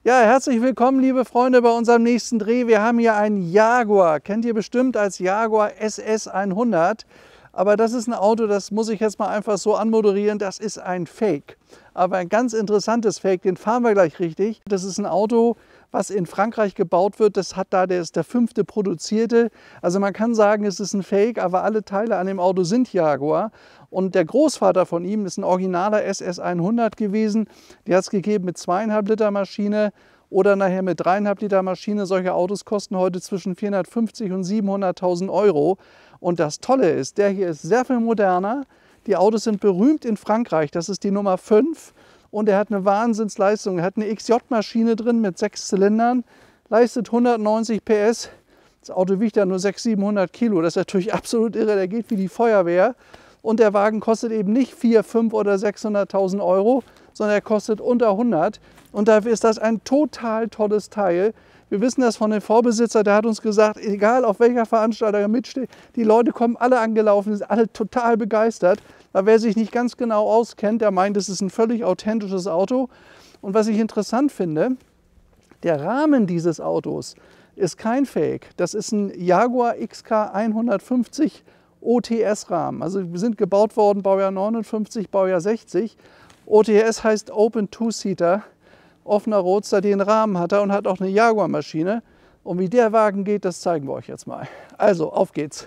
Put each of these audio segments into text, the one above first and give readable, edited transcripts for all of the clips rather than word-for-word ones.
Ja, herzlich willkommen, liebe Freunde, bei unserem nächsten Dreh. Wir haben hier einen Jaguar, kennt ihr bestimmt als Jaguar SS 100. Aber das ist ein Auto, das muss ich jetzt mal einfach so anmoderieren, das ist ein Fake. Aber ein ganz interessantes Fake, den fahren wir gleich richtig. Das ist ein Auto, was in Frankreich gebaut wird. Der ist der 5. produzierte. Also man kann sagen, es ist ein Fake, aber alle Teile an dem Auto sind Jaguar. Und der Großvater von ihm ist ein originaler SS 100 gewesen. Die hat es gegeben mit 2,5 Liter Maschine oder nachher mit 3,5 Liter Maschine. Solche Autos kosten heute zwischen 450.000 und 700.000 Euro. Und das Tolle ist, der hier ist sehr viel moderner. Die Autos sind berühmt in Frankreich. Das ist die Nummer 5. Und er hat eine Wahnsinnsleistung. Er hat eine XJ-Maschine drin mit 6 Zylindern, leistet 190 PS. Das Auto wiegt ja nur 600, 700 Kilo. Das ist natürlich absolut irre. Der geht wie die Feuerwehr. Und der Wagen kostet eben nicht 400.000, 500.000 oder 600.000 Euro, sondern er kostet unter 100. Und dafür ist das ein total tolles Teil. Wir wissen das von dem Vorbesitzer, der hat uns gesagt, egal auf welcher Veranstaltung er mitsteht, die Leute kommen alle angelaufen, sind alle total begeistert. Aber wer sich nicht ganz genau auskennt, der meint, es ist ein völlig authentisches Auto. Und was ich interessant finde, der Rahmen dieses Autos ist kein Fake. Das ist ein Jaguar XK 150 OTS-Rahmen. Also wir sind gebaut worden, Baujahr 59, Baujahr 60. OTS heißt Open Two-Seater, offener Roadster, den Rahmen hat er und hat auch eine Jaguar-Maschine. Und wie der Wagen geht, das zeigen wir euch jetzt mal. Also, auf geht's.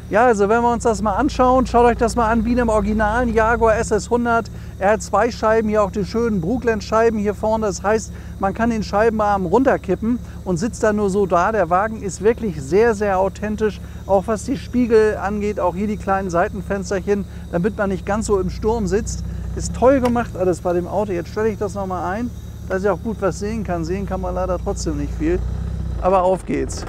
Ja, also wenn wir uns das mal anschauen, schaut euch das mal an wie in einem originalen Jaguar SS 100. Er hat 2 Scheiben, hier auch die schönen Brookland-Scheiben hier vorne. Das heißt, man kann den Scheibenrahmen runterkippen und sitzt dann nur so da. Der Wagen ist wirklich sehr, sehr authentisch, auch was die Spiegel angeht, auch hier die kleinen Seitenfensterchen, damit man nicht ganz so im Sturm sitzt. Ist toll gemacht alles bei dem Auto. Jetzt stelle ich das nochmal ein, dass ich auch gut was sehen kann. Sehen kann man leider trotzdem nicht viel, aber auf geht's.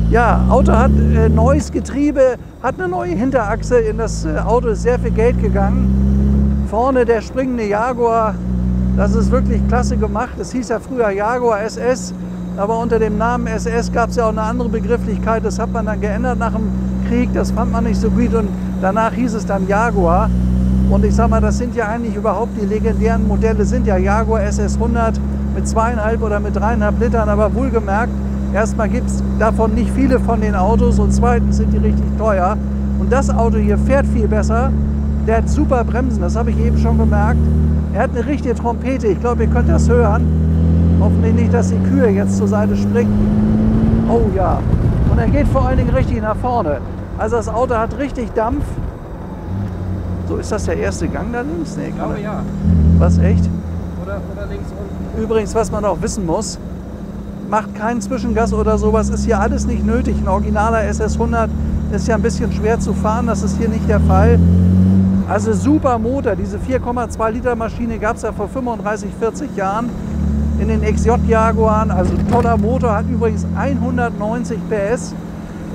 Ja, Auto hat neues Getriebe, hat eine neue Hinterachse. In das Auto ist sehr viel Geld gegangen. Vorne der springende Jaguar, das ist wirklich klasse gemacht. Es hieß ja früher Jaguar SS, aber unter dem Namen SS gab es ja auch eine andere Begrifflichkeit. Das hat man dann geändert nach dem Krieg, das fand man nicht so gut und danach hieß es dann Jaguar. Und ich sag mal, das sind ja eigentlich überhaupt die legendären Modelle, sind ja Jaguar SS 100 mit 2,5 oder mit 3,5 Litern, aber wohlgemerkt, erstmal gibt es davon nicht viele von den Autos und zweitens sind die richtig teuer. Und das Auto hier fährt viel besser. Der hat super Bremsen, das habe ich eben schon gemerkt. Er hat eine richtige Trompete, ich glaube, ihr könnt das hören. Hoffentlich nicht, dass die Kühe jetzt zur Seite springen. Oh ja. Und er geht vor allen Dingen richtig nach vorne. Also das Auto hat richtig Dampf. So, ist das der erste Gang da links? Nee, ich glaube ja. Was, echt? Oder links unten. Übrigens, was man auch wissen muss, macht keinen Zwischengas oder sowas, ist hier alles nicht nötig. Ein originaler SS 100 ist ja ein bisschen schwer zu fahren, das ist hier nicht der Fall. Also super Motor, diese 4,2 Liter Maschine gab es ja vor 35, 40 Jahren in den XJ-Jaguaren. Also toller Motor, hat übrigens 190 PS.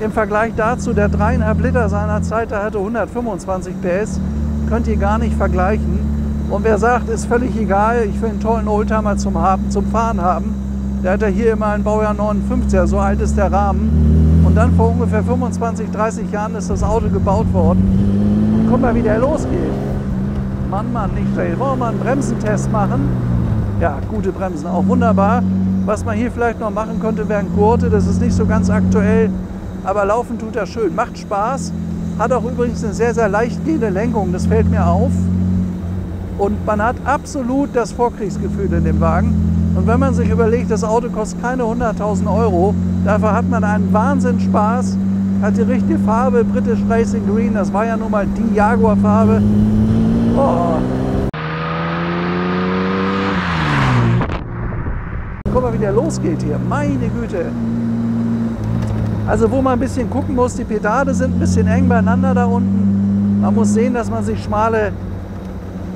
Im Vergleich dazu der 3,5 Liter seiner Zeit, der hatte 125 PS. Könnt ihr gar nicht vergleichen. Und wer sagt, ist völlig egal, ich will einen tollen Oldtimer zum Fahren haben, der hat ja hier immer ein Baujahr 59, so alt ist der Rahmen. Und dann vor ungefähr 25, 30 Jahren ist das Auto gebaut worden. Und guck mal, wie der losgeht. Mann, Mann, nicht schlecht. Wollen wir mal einen Bremsentest machen? Ja, gute Bremsen, auch wunderbar. Was man hier vielleicht noch machen könnte, wären Gurte. Das ist nicht so ganz aktuell, aber laufen tut er schön. Macht Spaß. Hat auch übrigens eine sehr, sehr leicht gehende Lenkung. Das fällt mir auf. Und man hat absolut das Vorkriegsgefühl in dem Wagen. Und wenn man sich überlegt, das Auto kostet keine 100.000 Euro, dafür hat man einen Wahnsinn Spaß, hat die richtige Farbe, British Racing Green, das war ja nun mal die Jaguar-Farbe. Oh. Guck mal, wie der losgeht hier, meine Güte. Also wo man ein bisschen gucken muss, die Pedale sind ein bisschen eng beieinander da unten. Man muss sehen, dass man sich schmale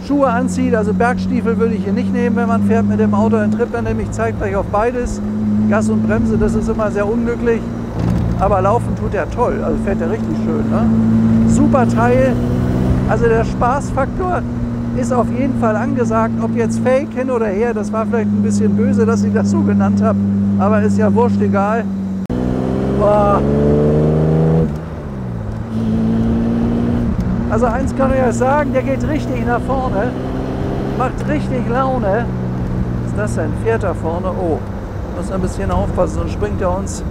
Schuhe anzieht. Also Bergstiefel würde ich hier nicht nehmen, wenn man fährt mit dem Auto. Dann tritt man nämlich zeitgleich auf beides. Gas und Bremse, das ist immer sehr unglücklich. Aber laufen tut er toll, also fährt er richtig schön. Ne? Super Teil. Also der Spaßfaktor ist auf jeden Fall angesagt. Ob jetzt Fake hin oder her, das war vielleicht ein bisschen böse, dass ich das so genannt habe. Aber ist ja wurscht, egal. Boah. Also eins kann ich euch sagen, der geht richtig nach vorne. Macht richtig Laune. Was ist das denn? Fährt da vorne? Oh, muss ein bisschen aufpassen, sonst springt er uns.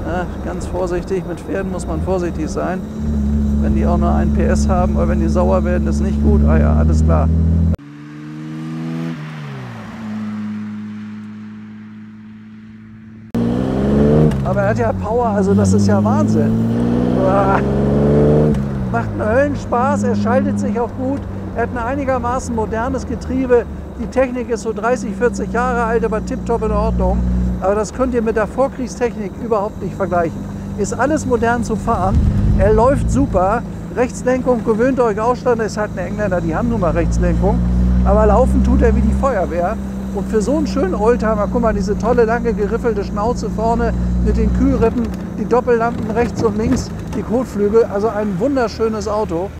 Ja, ganz vorsichtig, mit Pferden muss man vorsichtig sein. Wenn die auch nur 1 PS haben, aber wenn die sauer werden, ist nicht gut. Ah ja, alles klar. Aber er hat ja Power, also das ist ja Wahnsinn. Uah. Macht einen Höllenspaß, er schaltet sich auch gut. Er hat ein einigermaßen modernes Getriebe. Die Technik ist so 30, 40 Jahre alt, aber tipptopp in Ordnung. Aber das könnt ihr mit der Vorkriegstechnik überhaupt nicht vergleichen. Ist alles modern zu fahren. Er läuft super. Rechtslenkung, gewöhnt euch auch schon. Das ist halt ein Engländer, die haben nun mal Rechtslenkung. Aber laufen tut er wie die Feuerwehr. Und für so einen schönen Oldtimer, guck mal, diese tolle, lange, geriffelte Schnauze vorne mit den Kühlrippen, die Doppellampen rechts und links, die Kotflügel. Also ein wunderschönes Auto.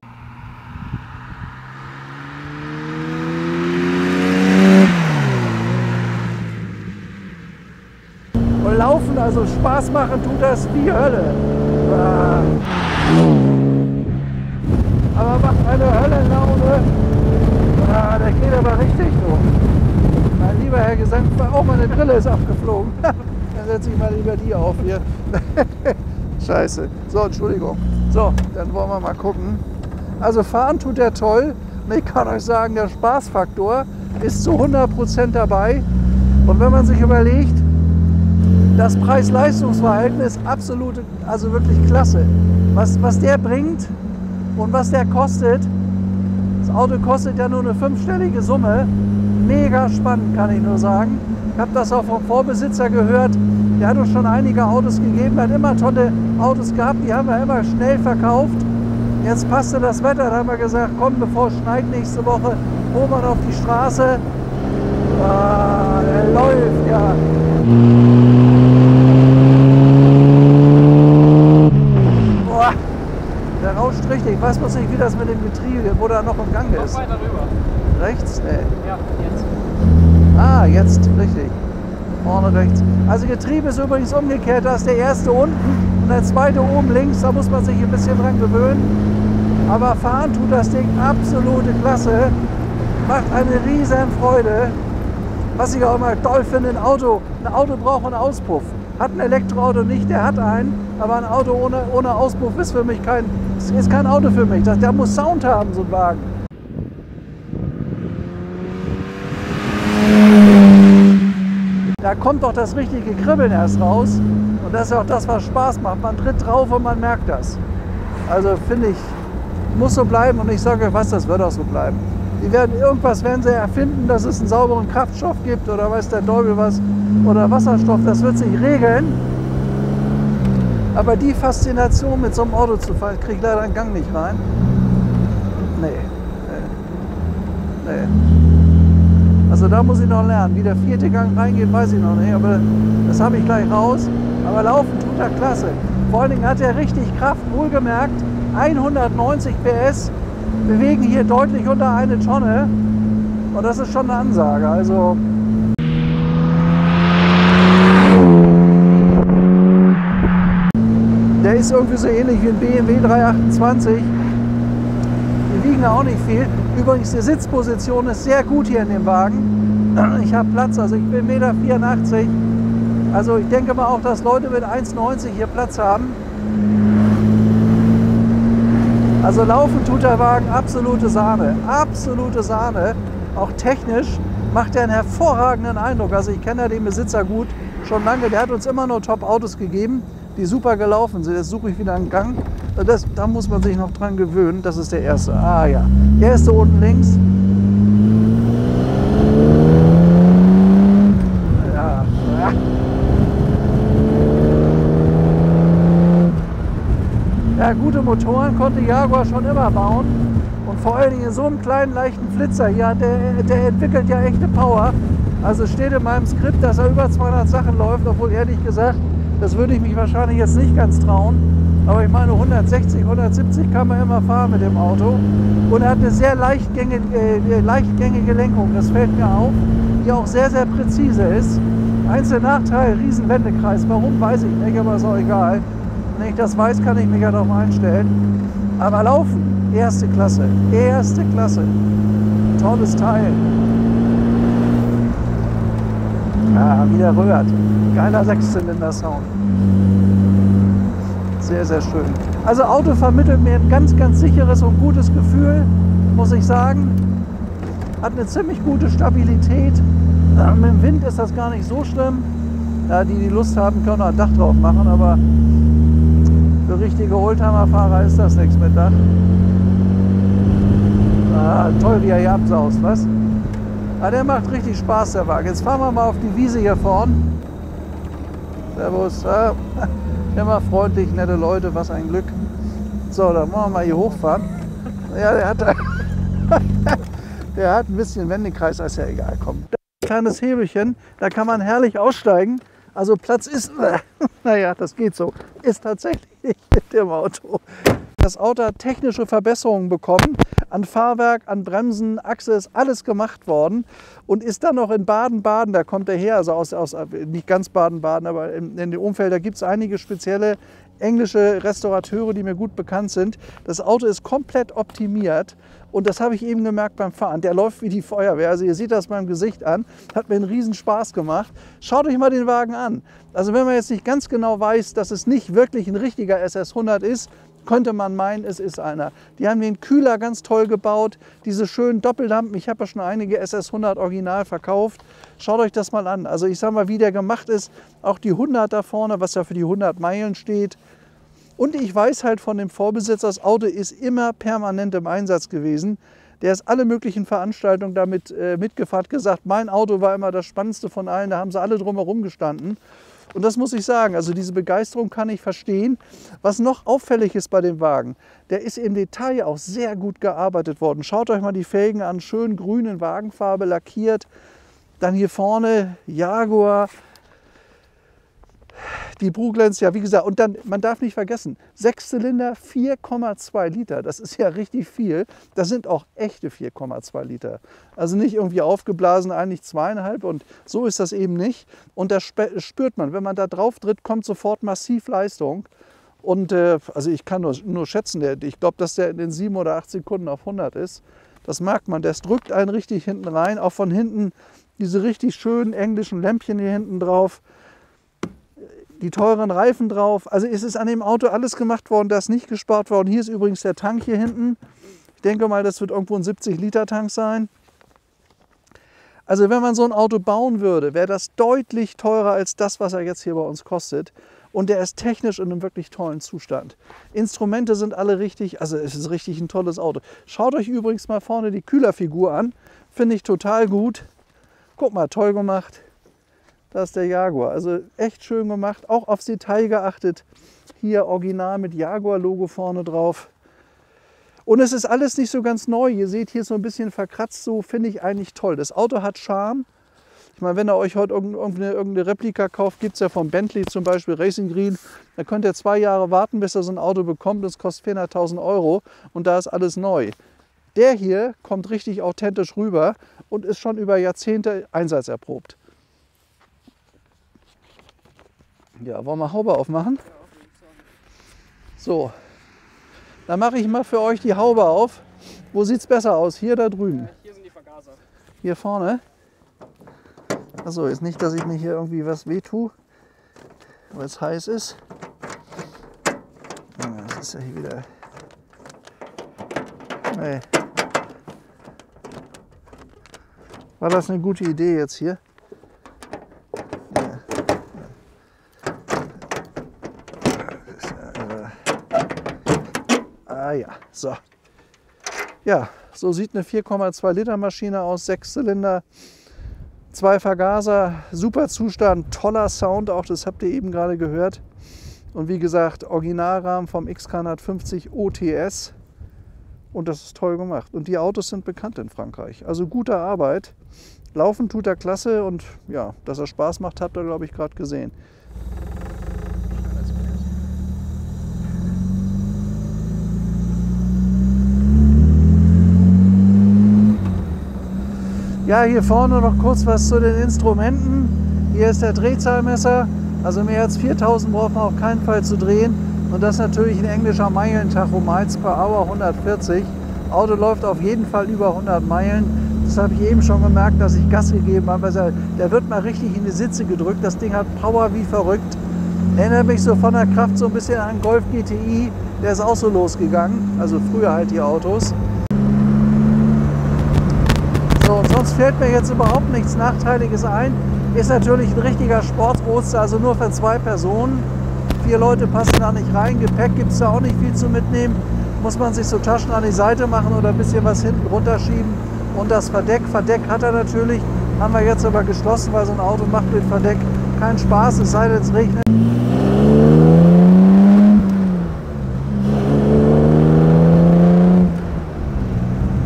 Und laufen, also Spaß machen, tut das wie Hölle. Aber macht eine Höllenlaune. Der geht aber richtig so. Mein lieber Herr Gesang, auch meine Brille ist abgeflogen. Dann setze ich mal lieber die auf hier. Scheiße. So, Entschuldigung. So, dann wollen wir mal gucken. Also fahren tut er toll. Und ich kann euch sagen, der Spaßfaktor ist zu 100% dabei. Und wenn man sich überlegt, das Preis-Leistungs-Verhältnis absolut, also wirklich klasse. Was der bringt und was der kostet, das Auto kostet ja nur eine 5-stellige Summe. Mega spannend, kann ich nur sagen. Ich habe das auch vom Vorbesitzer gehört. Der hat uns schon einige Autos gegeben, er hat immer tolle Autos gehabt, die haben wir immer schnell verkauft. Jetzt passte das Wetter, da haben wir gesagt, komm, bevor es schneit nächste Woche, holen wir auf die Straße. Ah, der läuft, ja. Boah, der rauscht richtig. Ich weiß bloß nicht, wie das mit dem Getriebe, wo der noch im Gang ist. Noch weiter rüber. Rechts? Nee. Ja, jetzt. Ah, jetzt, richtig. Vorne rechts. Also Getriebe ist übrigens umgekehrt. Da ist der erste unten und der zweite oben links. Da muss man sich ein bisschen dran gewöhnen. Aber fahren tut das Ding absolute Klasse. Macht eine riesen Freude. Was ich auch immer toll finde, ein Auto braucht einen Auspuff. Hat ein Elektroauto nicht, der hat einen. Aber ein Auto ohne Auspuff ist für mich kein Auto für mich. Der muss Sound haben, so ein Wagen. Da kommt doch das richtige Kribbeln erst raus. Und das ist auch das, was Spaß macht. Man tritt drauf und man merkt das. Also finde ich, muss so bleiben. Und ich sage euch was, das wird auch so bleiben. Irgendwas werden sie erfinden, dass es einen sauberen Kraftstoff gibt oder weiß der Teufel was. Oder Wasserstoff, das wird sich regeln. Aber die Faszination mit so einem Auto zu fahren, kriege ich leider einen Gang nicht rein. Nee. Also da muss ich noch lernen. Wie der 4. Gang reingeht, weiß ich noch nicht, aber das habe ich gleich raus. Aber laufen tut er klasse. Vor allen Dingen hat er richtig Kraft, wohlgemerkt. 190 PS, bewegen hier deutlich unter 1 Tonne. Und das ist schon eine Ansage. Also der ist irgendwie so ähnlich wie ein BMW 328. Die wiegen auch nicht viel. Übrigens, die Sitzposition ist sehr gut hier in dem Wagen. Ich habe Platz, also ich bin 1,84 m. Also ich denke mal auch, dass Leute mit 1,90 hier Platz haben. Also laufen tut der Wagen absolute Sahne. Absolute Sahne. Auch technisch macht er einen hervorragenden Eindruck. Also ich kenne ja den Besitzer gut, schon lange. Der hat uns immer nur Top-Autos gegeben, die super gelaufen sind. Jetzt suche ich wieder einen Gang. Da muss man sich noch dran gewöhnen. Das ist der erste. Ah ja, der erste unten links. Ja. Ja, gute Motoren konnte Jaguar schon immer bauen. Und vor allen Dingen in so einem kleinen, leichten Flitzer hier, der entwickelt ja echte Power. Also steht in meinem Skript, dass er über 200 Sachen läuft, obwohl ehrlich gesagt, das würde ich mich wahrscheinlich jetzt nicht ganz trauen. Aber ich meine, 160, 170 kann man immer fahren mit dem Auto. Und er hat eine sehr leichtgängige Lenkung, das fällt mir auf, die auch sehr, sehr präzise ist. Einziger Nachteil, riesen Wendekreis. Warum, weiß ich nicht, aber ist auch egal. Wenn ich das weiß, kann ich mich ja darauf einstellen. Aber laufen, erste Klasse, erste Klasse. Tolles Teil. Ja, wieder rührt. Geiler Sechszylinder-Sound. Sehr, sehr schön. Also Auto vermittelt mir ein ganz, ganz sicheres und gutes Gefühl, muss ich sagen. Hat eine ziemlich gute Stabilität. Mit dem Wind ist das gar nicht so schlimm. Ja, die Lust haben, können auch ein Dach drauf machen, aber für richtige Oldtimer-Fahrer ist das nichts mit Dach. Ah, toll, wie er hier absaust, was? Ah, der macht richtig Spaß, der Wagen. Jetzt fahren wir mal auf die Wiese hier vorn. Servus. Ah, immer freundlich, nette Leute, was ein Glück. So, dann wollen wir mal hier hochfahren. Ja, der hat ein bisschen Wendekreis, ist ja egal. Komm. Kleines Hebelchen, da kann man herrlich aussteigen. Also Platz ist, naja, das geht so, ist tatsächlich mit dem Auto. Das Auto hat technische Verbesserungen bekommen. An Fahrwerk, an Bremsen, Achse ist alles gemacht worden und ist dann noch in Baden-Baden, da kommt er her, also nicht ganz Baden-Baden, aber in dem Umfeld, da gibt es einige spezielle englische Restaurateure, die mir gut bekannt sind. Das Auto ist komplett optimiert und das habe ich eben gemerkt beim Fahren. Der läuft wie die Feuerwehr, also ihr seht das meinem Gesicht an, hat mir einen riesen Spaß gemacht. Schaut euch mal den Wagen an. Also wenn man jetzt nicht ganz genau weiß, dass es nicht wirklich ein richtiger SS100 ist, könnte man meinen, es ist einer. Die haben den Kühler ganz toll gebaut, diese schönen Doppellampen. Ich habe ja schon einige SS100 original verkauft. Schaut euch das mal an. Also ich sage mal, wie der gemacht ist. Auch die 100 da vorne, was ja für die 100 Meilen steht. Und ich weiß halt von dem Vorbesitzer, das Auto ist immer permanent im Einsatz gewesen. Der ist alle möglichen Veranstaltungen damit mitgefahren, hat gesagt, mein Auto war immer das Spannendste von allen. Da haben sie alle drumherum gestanden. Und das muss ich sagen, also diese Begeisterung kann ich verstehen. Was noch auffällig ist bei dem Wagen, der ist im Detail auch sehr gut gearbeitet worden. Schaut euch mal die Felgen an, schön grün in Wagenfarbe lackiert. Dann hier vorne Jaguar, die Bruglenz, ja wie gesagt. Und dann, man darf nicht vergessen, 6 Zylinder, 4,2 Liter, das ist ja richtig viel. Das sind auch echte 4,2 Liter. Also nicht irgendwie aufgeblasen, eigentlich 2,5 und so ist das eben nicht. Und das spürt man, wenn man da drauf tritt, kommt sofort massiv Leistung. Und also ich kann nur schätzen, ich glaube, dass der in den 7 oder 8 Sekunden auf 100 ist. Das merkt man, das drückt einen richtig hinten rein. Auch von hinten diese richtig schönen englischen Lämpchen hier hinten drauf. Die teuren Reifen drauf. Also es ist an dem Auto alles gemacht worden, da ist nicht gespart worden. Hier ist übrigens der Tank hier hinten. Ich denke mal, das wird irgendwo ein 70-Liter-Tank sein. Also wenn man so ein Auto bauen würde, wäre das deutlich teurer als das, was er jetzt hier bei uns kostet. Und der ist technisch in einem wirklich tollen Zustand. Instrumente sind alle richtig, also es ist richtig ein tolles Auto. Schaut euch übrigens mal vorne die Kühlerfigur an. Finde ich total gut. Guck mal, toll gemacht. Das ist der Jaguar, also echt schön gemacht, auch aufs Detail geachtet. Hier original mit Jaguar-Logo vorne drauf. Und es ist alles nicht so ganz neu. Ihr seht hier so ein bisschen verkratzt, so finde ich eigentlich toll. Das Auto hat Charme. Ich meine, wenn ihr euch heute irgendeine Replika kauft, gibt es ja vom Bentley zum Beispiel Racing Green. Da könnt ihr 2 Jahre warten, bis ihr so ein Auto bekommt. Das kostet 400.000 € und da ist alles neu. Der hier kommt richtig authentisch rüber und ist schon über Jahrzehnte einsatzerprobt. Ja, wollen wir Haube aufmachen? So, dann mache ich mal für euch die Haube auf. Wo sieht es besser aus? Hier oder drüben? Hier sind die Vergaser. Hier vorne? Achso, jetzt nicht, dass ich mir hier irgendwie was wehtue, weil es heiß ist. Ja, das ist ja hier wieder... Nee. War das eine gute Idee jetzt hier? Ja, so. Ja, so sieht eine 4,2 Liter Maschine aus, 6 Zylinder, 2 Vergaser, super Zustand, toller Sound, auch das habt ihr eben gerade gehört. Und wie gesagt, Originalrahmen vom XK150 OTS. Und das ist toll gemacht. Und die Autos sind bekannt in Frankreich. Also gute Arbeit. Laufen tut er klasse und ja, dass er Spaß macht, habt ihr, glaube ich, gerade gesehen. Ja, hier vorne noch kurz was zu den Instrumenten. Hier ist der Drehzahlmesser. Also mehr als 4000 braucht man auf keinen Fall zu drehen. Und das ist natürlich ein englischer Meilentacho, Miles per Hour 140. Auto läuft auf jeden Fall über 100 Meilen. Das habe ich eben schon gemerkt, dass ich Gas gegeben habe. Also der wird mal richtig in die Sitze gedrückt. Das Ding hat Power wie verrückt. Erinnert mich so von der Kraft so ein bisschen an Golf GTI. Der ist auch so losgegangen. Also früher halt die Autos. So, und sonst fällt mir jetzt überhaupt nichts Nachteiliges ein. Ist natürlich ein richtiger Sportroadster, also nur für 2 Personen. 4 Leute passen da nicht rein. Gepäck gibt es da auch nicht viel zu mitnehmen. Muss man sich so Taschen an die Seite machen oder ein bisschen was hinten runterschieben. Und das Verdeck hat er natürlich. Haben wir jetzt aber geschlossen, weil so ein Auto macht mit Verdeck keinen Spaß, es sei denn, es regnet.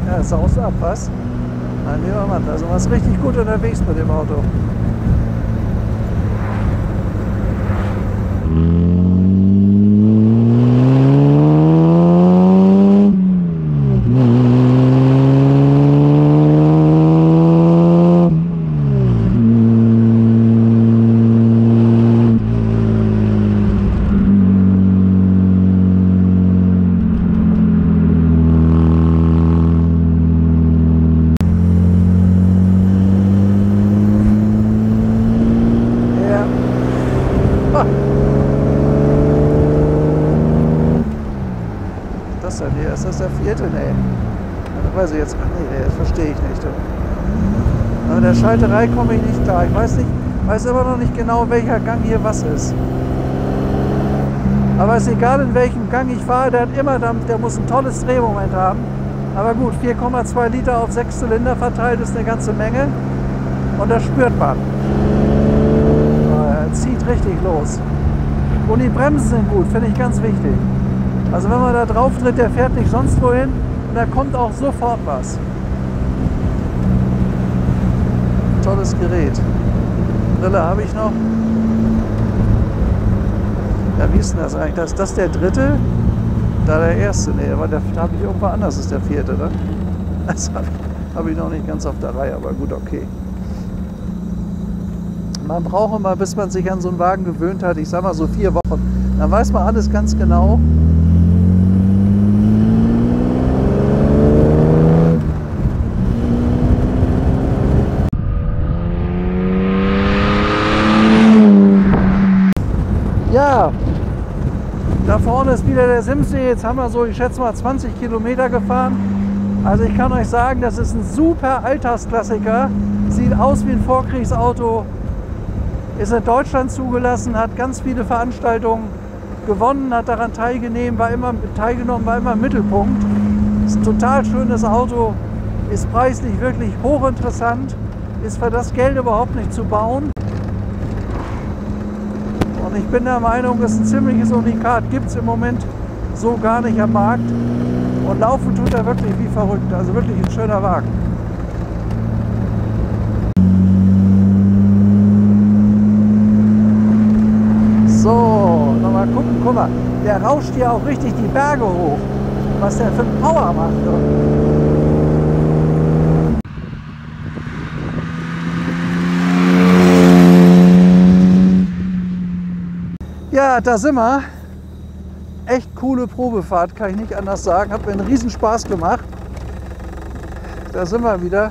Ja, saust ab, was? Mein lieber Mann, also man ist richtig gut unterwegs mit dem Auto. Das denn hier? Ist das der 4.? Nee. Das weiß ich jetzt. Ach nee, das verstehe ich nicht. Mit der Schalterei komme ich nicht klar. Ich weiß immer noch nicht genau, welcher Gang hier was ist. Aber es ist egal, in welchem Gang ich fahre, der hat immer Dampf, der muss ein tolles Drehmoment haben. Aber gut, 4,2 Liter auf 6 Zylinder verteilt ist eine ganze Menge. Und das spürt man. Er zieht richtig los. Und die Bremsen sind gut, finde ich ganz wichtig. Also wenn man da drauf tritt, der fährt nicht sonst wohin und da kommt auch sofort was. Tolles Gerät. Brille habe ich noch. Ja, wie ist denn das eigentlich? Ist das der 3.? Da der 1.? Nee, aber da habe ich irgendwo anders, ist der 4., ne? Das habe ich noch nicht ganz auf der Reihe, aber gut, okay. Man braucht immer, bis man sich an so einen Wagen gewöhnt hat, ich sag mal so 4 Wochen. Dann weiß man alles ganz genau. Ja, da vorne ist wieder der Simsee. Jetzt haben wir so, ich schätze mal 20 Kilometer gefahren. Also ich kann euch sagen, das ist ein super Alltagsklassiker. Sieht aus wie ein Vorkriegsauto. Ist in Deutschland zugelassen, hat ganz viele Veranstaltungen gewonnen, hat daran teilgenommen, war immer im Mittelpunkt. Ist ein total schönes Auto, ist preislich wirklich hochinteressant, ist für das Geld überhaupt nicht zu bauen. Und ich bin der Meinung, es ist ein ziemliches Unikat, gibt es im Moment so gar nicht am Markt. Und laufen tut er wirklich wie verrückt, also wirklich ein schöner Wagen. So, nochmal gucken, guck mal, der rauscht hier auch richtig die Berge hoch, was der für ein Power macht. Ja, da sind wir. Echt coole Probefahrt, kann ich nicht anders sagen. Hat mir einen riesen Spaß gemacht. Da sind wir wieder.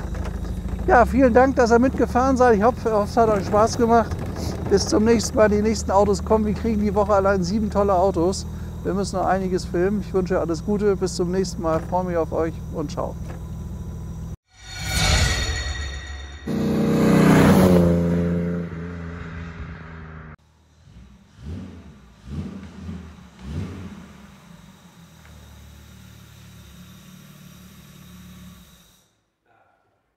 Ja, vielen Dank, dass ihr mitgefahren seid. Ich hoffe, es hat euch Spaß gemacht. Bis zum nächsten Mal. Die nächsten Autos kommen. Wir kriegen die Woche allein 7 tolle Autos. Wir müssen noch einiges filmen. Ich wünsche alles Gute. Bis zum nächsten Mal. Ich freue mich auf euch und ciao.